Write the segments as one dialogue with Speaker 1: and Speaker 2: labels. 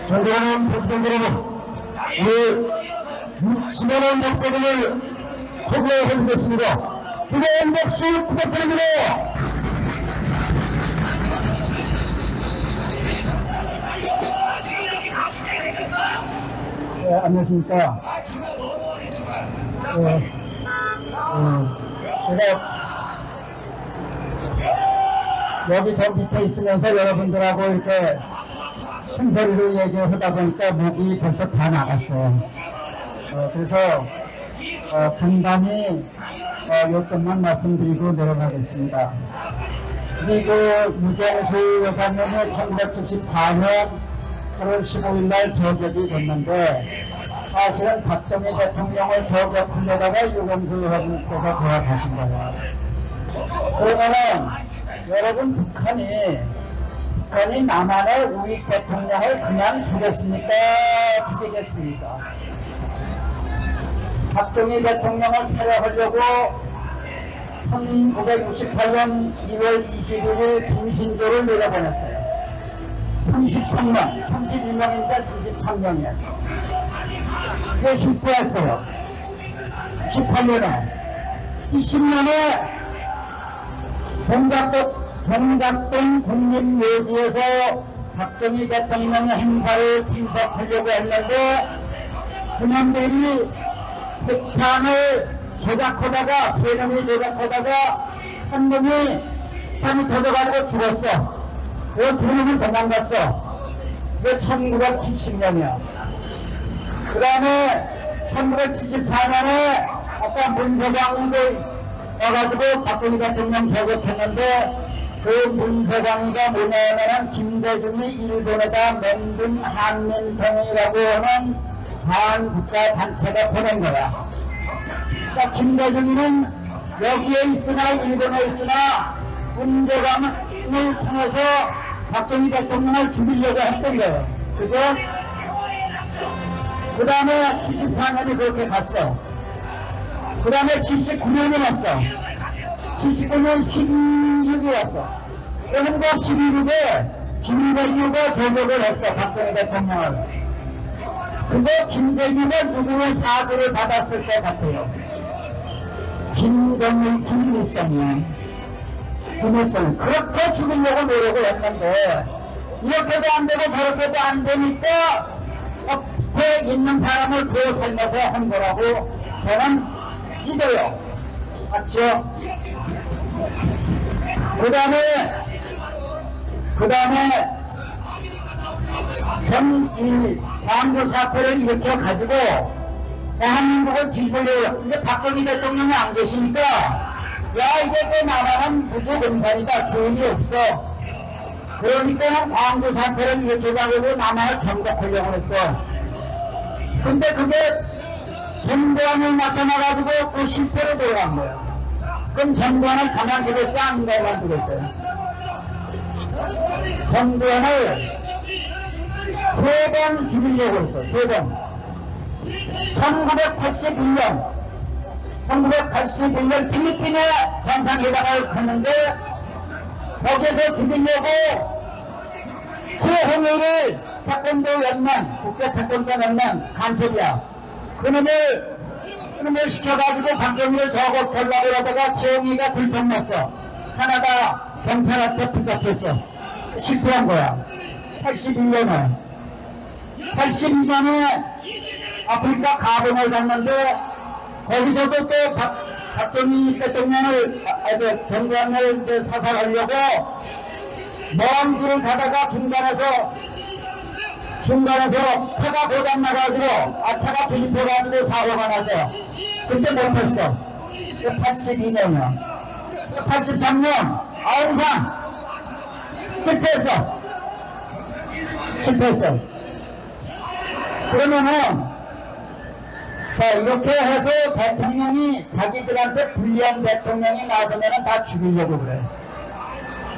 Speaker 1: 존경하는 백성 여러분, 오늘 10만원 박사님을 초대해드렸습니다. 뜨거운 박수 부탁드립니다. 네, 안녕하십니까. 제가 여기 저 밑에 있으면서 여러분들하고 이렇게 큰 소리로 얘기하다 보니까 목이 벌써 다 나갔어요. 그래서 간단히 요점만 말씀드리고 내려가겠습니다. 그리고 유경수 여사님이 1974년 8월 15일 날 저격이 됐는데 사실은 박정희 대통령을 저격하려다가 유경수 여사님께서 돌아가신 거예요. 그러면은 여러분 북한이 남한의 우익 대통령을 그냥 두겠습니까? 죽이겠습니까? 박정희 대통령을 살해하려고 1968년 2월 21일 김신조를 내려보냈어요. 33명, 32명인데 33명이에요. 그게 실패했어요. 18년에 20년에 동작동 국립묘지에서 박정희 대통령의 행사를 참석하려고 했는데 그놈들이 폭탄을 조작하다가 세 놈이 조작하다가 한 놈이 폭탄이 터져가지고 죽었어. 그 두 놈이 도망갔어. 그게 1970년이야. 그 다음에 1974년에 아까 문서광도 와가지고 박정희 대통령 저격했는데 그 문서광이가 뭐냐면은 김대중이 일본에다 만든 한민통이라고 하는 반국가 단체가 보낸 거야. 그러니까 김대중이는 여기에 있으나 일본에 있으나 문서광을 통해서 박정희 대통령을 죽이려고 했던 거예요. 그죠? 그 다음에 74년이 그렇게 갔어. 그 다음에 79년이 왔어. 79년 12.6이 왔어. 그런데 12.6에 김대중가 저격을 했어. 박정희 대통령을. 근데 김대중은 누구의 사주를 받았을 것 같아요? 김정일, 김일성이야. 김일성. 그렇게 죽이려고 노력을 했는데 이렇게도 안 되고 저렇게도 안 되니까 옆에 있는 사람을 더 살려서 한 거라고 저는 믿어요. 맞죠? 그 다음에 이 광주 사태를 이렇게 가지고 대한민국을 뒤돌려요. 근데 박정희 대통령이 안 계시니까 야 이게 그 나라는 부조공산이다. 주인이 없어. 그러니까 광주 사태를 이렇게 가지고 남한을 정복하려고 했어. 근데 그게 정부안이 나타나가지고 그 실패로 돌아간 거야. 그럼 정부안을 가만두겠어? 안 가만두겠어요? 정부안을 3번 죽이려고 했어. 3번. 1981년 필리핀에 정상회담을 했는데 거기서 죽이려고 최홍일이 태권도 연맹, 국제 태권도 연맹 간첩이야. 그놈을 시켜가지고 박정희를 저격하려고 그러다가 최홍희가 들통났어. 하나가 경찰한테 붙잡혔어. 실패한 거야. 82년에 아프리카 가봉을 갔는데 거기서도 또 박정희 대통령을 경관을 사살하려고 먼 길을 가다가 중간에서 차가 고장 나가지고 차가 부딪혀가지고 사고가 나서 그때 못했어. 82년이야. 83년 아웅산 실패했어. 그러면은 자 이렇게 해서 대통령이 자기들한테 불리한 대통령이 나서면은 다 죽이려고 그래.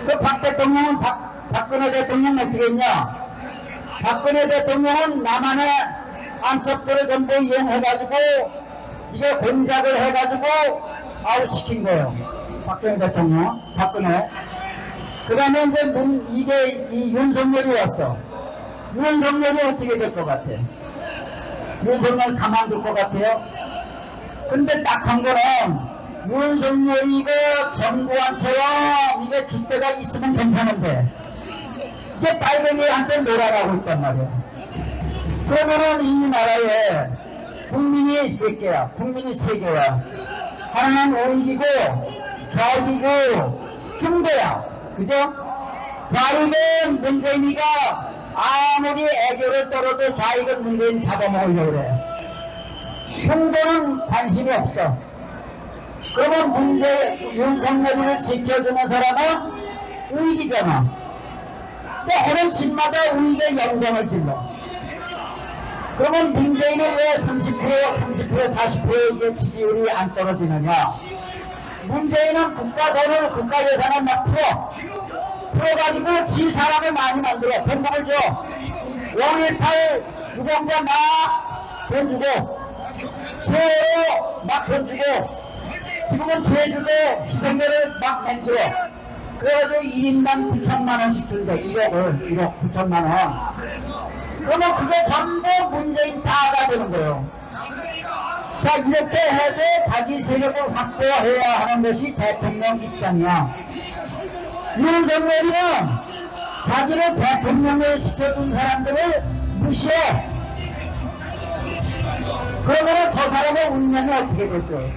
Speaker 1: 그 박 대통령은 박근혜 대통령 어떻게 했냐? 박근혜 대통령은 남한의 안첩들을 전부 이용해가지고 이게 공작을 해가지고 아웃시킨 거예요. 박정희 대통령, 박근혜. 그 다음에 이제 이 윤석열이 왔어. 윤석열이 어떻게 될 것 같아? 윤석열 가만둘 것 같아요? 근데 딱한 거는 윤석열이 이거 정부한테요 이게 줏대가 있으면 괜찮은데 이게 빨갱이한테 놀아가고 있단 말이야. 그러면은 이 나라에 국민이 몇 개야? 국민이 세 개야. 하나는 우익이고 좌익이고 중도야. 그죠? 좌익은 문재인이가 아무리 애교를 떨어도 좌익은 문재인 잡아먹으려고 그래. 중도는 관심이 없어. 그러면 윤석열이를 지켜주는 사람은 우익이잖아. 근데 어느 집마다 우익의 영장을 질러. 그러면 문재인은 왜 30%, 40% 이게 지지율이 안 떨어지느냐? 문재인은 국가 돈을, 국가 예산을 막 풀어가지고 지 사람을 많이 만들어. 돈을 줘. 5.18 유공자 막 돈 주고, 세월호 막 돈 주고, 지금은 제주도 희생자를 막 만들어. 그래가지고 1인당 9천만원씩 준대. 1억 9천만원. 그러면 그게 전부 문재인 다가 되는 거예요. 자, 이렇게 해서 자기 세력을 확보해야 하는 것이 대통령 입장이야. 윤석열이는 자기를 대통령을 시켜준 사람들을 무시해. 그러면 저 사람의 운명이 어떻게 됐어요?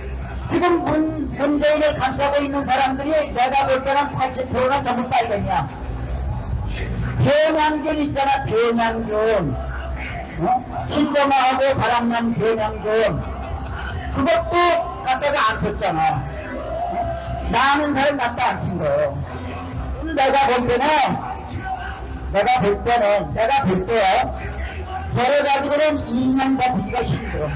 Speaker 1: 지금 문재인을 감싸고 있는 사람들이 내가 볼 때는 80%는 전부 빨갱이야. 배양균 있잖아, 배양균. 신정아하고 바람난 배양균. 그것도 갖다가 안 쳤잖아. 나는 사람 갖다 안 친 거예요. 내가 볼 때요. 저를 가지고는 2년 버티기가 힘들어.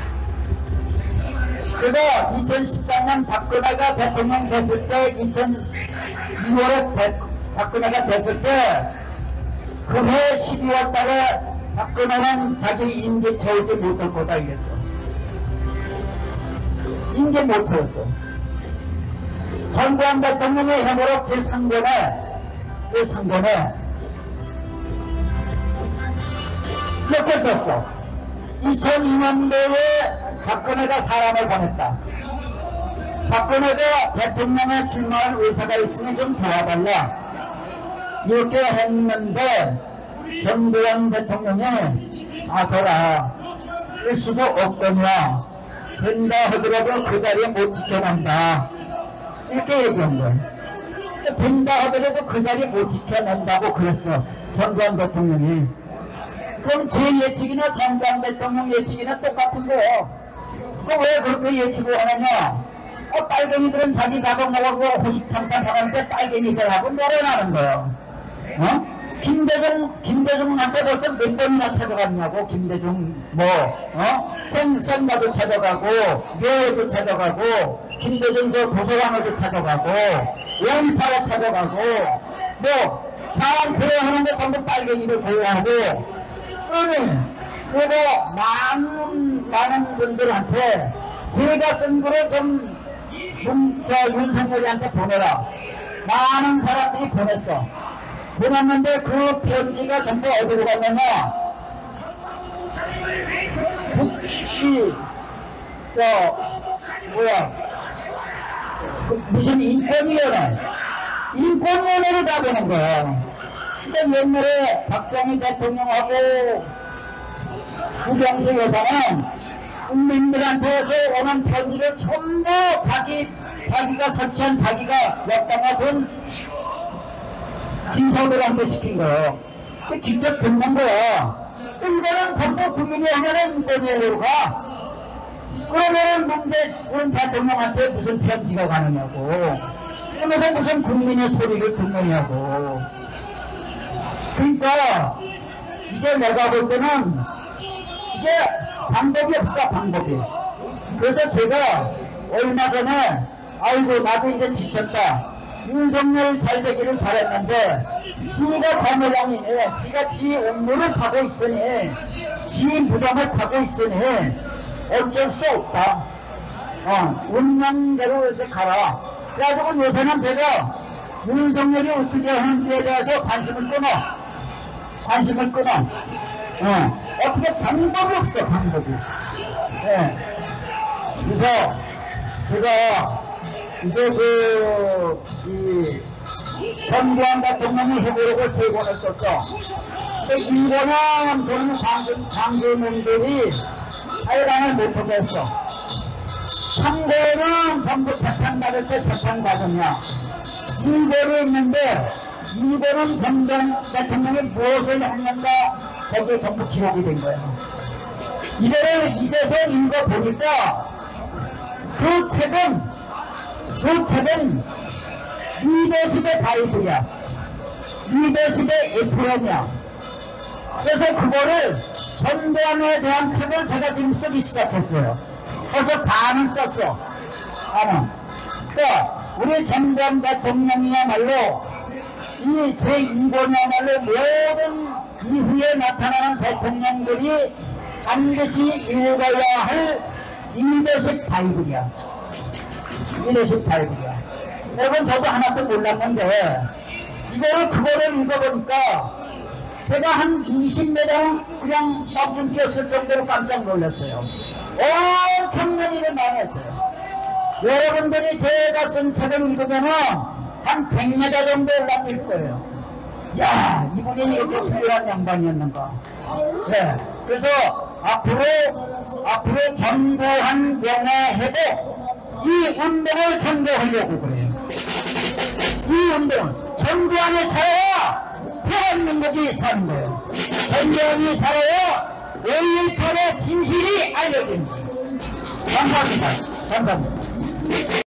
Speaker 1: 그래서 2013년 박근혜가 대통령 됐을 때, 2002월에 박근혜가 됐을 때, 그해 12월 달에 박근혜는 자기 임기 채우지 못할 거다 이랬어. 임기 못 채웠어. 전두환 대통령의 해모록 제3권에 이렇게 썼어. 2002년도에 박근혜가 사람을 보냈다. 박근혜가 대통령에 출마할 의사가 있으니 좀 도와달라. 이렇게 했는데 전두환 대통령이 나서라. 할 수도 없거냐. 된다 하더라도 그 자리에 못 지켜낸다. 이렇게 얘기한 거야. 된다 하더라도 그 자리에 못 지켜낸다고 그랬어. 전두환 대통령이. 그럼 제 예측이나 전두환 대통령 예측이나 똑같은 거예요. 왜 그렇게 예측을 하느냐? 빨갱이들은 자기 잡아먹고 호시탐탐 하는데 빨갱이들하고 노래나는 거예요. 김대중한테 벌써 몇 번이나 찾아갔냐고. 김대중 생마도 찾아가고 묘에도 찾아가고 김대중 도서관에도 찾아가고 5.18에 찾아가고 사람 보호하는데 전부 빨갱이를 보호하고. 그러니 제가 많은 분들한테 제가 쓴 글을 좀 윤석열이한테 보내라. 많은 사람들이 보냈어. 보냈는데 그 편지가 전부 어디로 갔냐면 무슨 인권위원회로 다 보낸 거야. 근데 옛날에 박정희 대통령하고 우병수 여사는 국민들한테서 오는 편지를 전부 자기가 설치한 자기가 역당하던 김서들한테 시킨 거예요. 직접 듣는 거야. 이거는 전부 국민이 하면은 인권위원회로 가. 그러면은 문재인 대통령한테 무슨 편지가 가느냐고. 그러면서 무슨 국민의 소리를 듣느냐고. 그러니까 이게 내가 볼 때는 이게 방법이 없어, 방법이. 그래서 제가 얼마 전에 아이고 나도 이제 지쳤다. 윤석열 잘 되기를 바랬는데 지가 잘못하니 지가 지 업무를 파고 있으니 지 무덤을 파고 있으니 어쩔 수 없다. 운명대로 이제 가라. 그래가지고 요새는 제가 윤석열이 어떻게 하는지에 대해서 관심을 끊어. 어떻게 방법이 없어, 방법이. 예. 그래서 제가 이제 전두환 대통령이 해보려고 3권을 썼어. 이거는 그런 장교님들이 사회당을 못하게 했어. 3권은 전부 재판받을 때 재판받았냐. 2권이 있는데 2권은 전두환 대통령이 무엇을 했는가 거기에 전부 기록이 된 거예요. 이거를 이제서 읽어보니까 그 책은 리더십의 바이블이야. 리더십의 에프론이야. 그래서 그거를 전두환에 대한 책을 제가 지금 쓰기 시작했어요. 그래서 반은 썼어. 반은. 그러니까 우리 전두환 대통령이야말로 이 제2권이야말로 모든 이후에 나타나는 대통령들이 반드시 읽어야 할 리더십 바이블이야. 리더십 바이블이야. 여러분 저도 하나도 몰랐는데 그거를 읽어보니까 제가 한 20m 그냥 막 뛰었을 정도로 깜짝 놀랐어요. 엄청난 일을 많이 했어요. 여러분들이 제가 쓴 책을 읽으면은 한 100m 정도 올라갈 거예요. 야, 이분이 이렇게 훌륭한 양반이었는가. 네. 그래서 앞으로 전두환 명예회도 이 운동을 전도하려고 그래요. 이 운동은 전두환이 살아야 대한민국이 사는 거예요. 전두환이 살아야 5.18의 진실이 알려진 거예요. 감사합니다. 감사합니다.